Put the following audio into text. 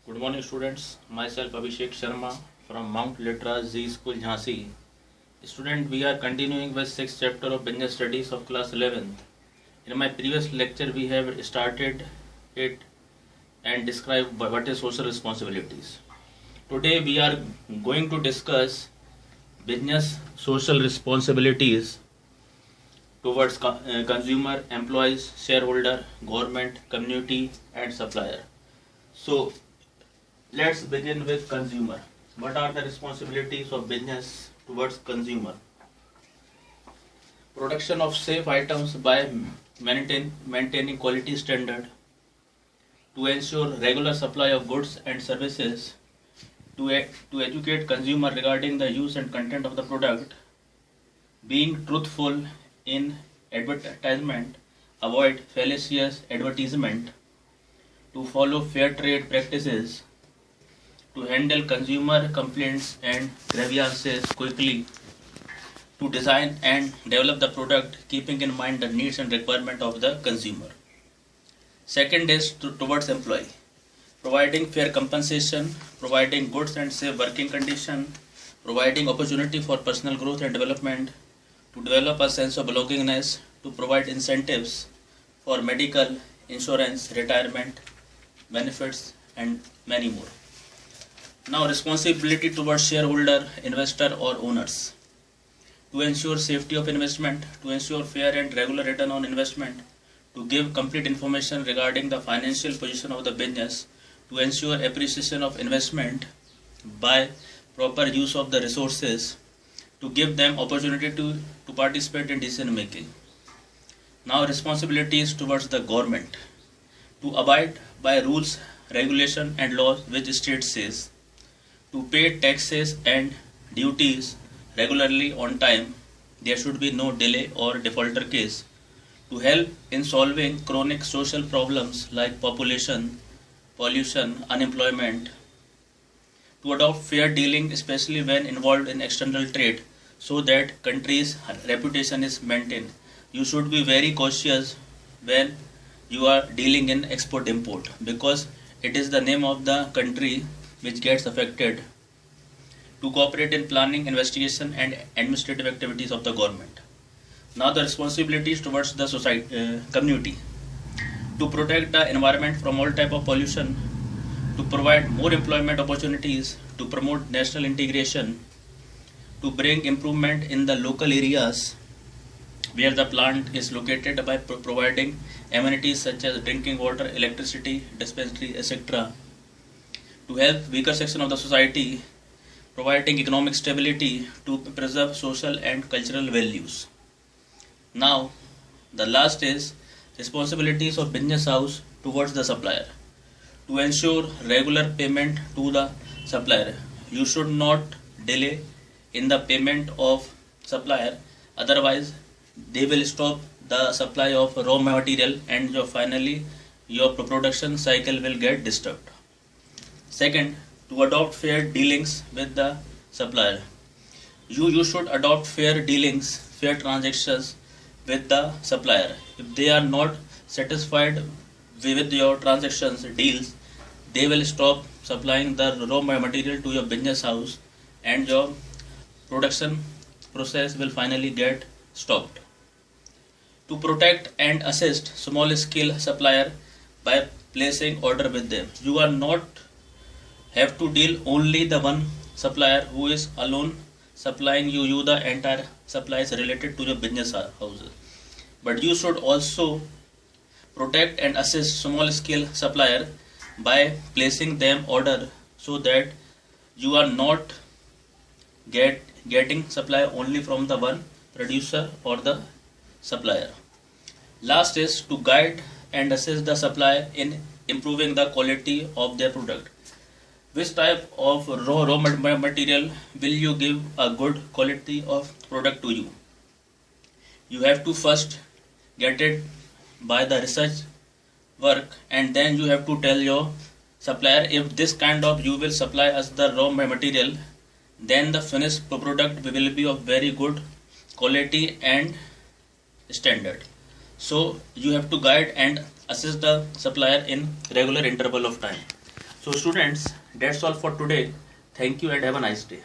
Good morning, students. Myself Abhishek Sharma from Mount Litra Z School, Jhansi. Student, we are continuing with 6th chapter of Business Studies of class 11th. In my previous lecture, we have started it and described what is social responsibilities. Today, we are going to discuss business social responsibilities towards consumer, employees, shareholder, government, community, and supplier. So, let's begin with consumer. What are the responsibilities of business towards consumer? Production of safe items by maintaining quality standard, to ensure regular supply of goods and services, to educate consumer regarding the use and content of the product, being truthful in advertisement, avoid fallacious advertisement, to follow fair trade practices, to handle consumer complaints and grievances quickly, to design and develop the product keeping in mind the needs and requirement of the consumer. Second is towards employee, providing fair compensation, providing goods and safe working condition, providing opportunity for personal growth and development, to develop a sense of belongingness, to provide incentives for medical, insurance, retirement, benefits, and many more. Now, responsibility towards shareholder, investor, or owners. To ensure safety of investment, to ensure fair and regular return on investment, to give complete information regarding the financial position of the business, to ensure appreciation of investment by proper use of the resources, to give them opportunity to participate in decision making. Now, responsibilities towards the government. To abide by rules, regulation, and laws which state says, to pay taxes and duties regularly on time, there should be no delay or defaulter case, to help in solving chronic social problems like population, pollution, unemployment, to adopt fair dealing especially when involved in external trade so that country's reputation is maintained. You should be very cautious when you are dealing in export import because it is the name of the country which gets affected, to cooperate in planning, investigation, and administrative activities of the government. Now, the responsibilities towards the society, community, to protect the environment from all type of pollution, to provide more employment opportunities, to promote national integration, to bring improvement in the local areas where the plant is located by providing amenities such as drinking water, electricity, dispensary, etc. To help weaker section of the society, providing economic stability to preserve social and cultural values. Now, the last is responsibilities of business house towards the supplier. To ensure regular payment to the supplier, you should not delay in the payment of supplier, otherwise they will stop the supply of raw material and finally your production cycle will get disturbed. Second, to adopt fair dealings with the supplier. You should adopt fair dealings, fair transactions with the supplier. If they are not satisfied with your transactions, deals, they will stop supplying the raw material to your business house and your production process will finally get stopped. To protect and assist small scale supplier by placing order with them. You are not have to deal only the one supplier who is alone supplying you the entire supplies related to your business houses. But you should also protect and assist small scale supplier by placing them order so that you are not getting supply only from the one producer or the supplier. Last is to guide and assist the supplier in improving the quality of their product. Which type of raw material will you give a good quality of product to you? You have to first get it by the research work and then you have to tell your supplier if this kind of you will supply us the raw material, then the finished product will be of very good quality and standard. So you have to guide and assist the supplier in regular interval of time. So students, that's all for today. Thank you and have a nice day.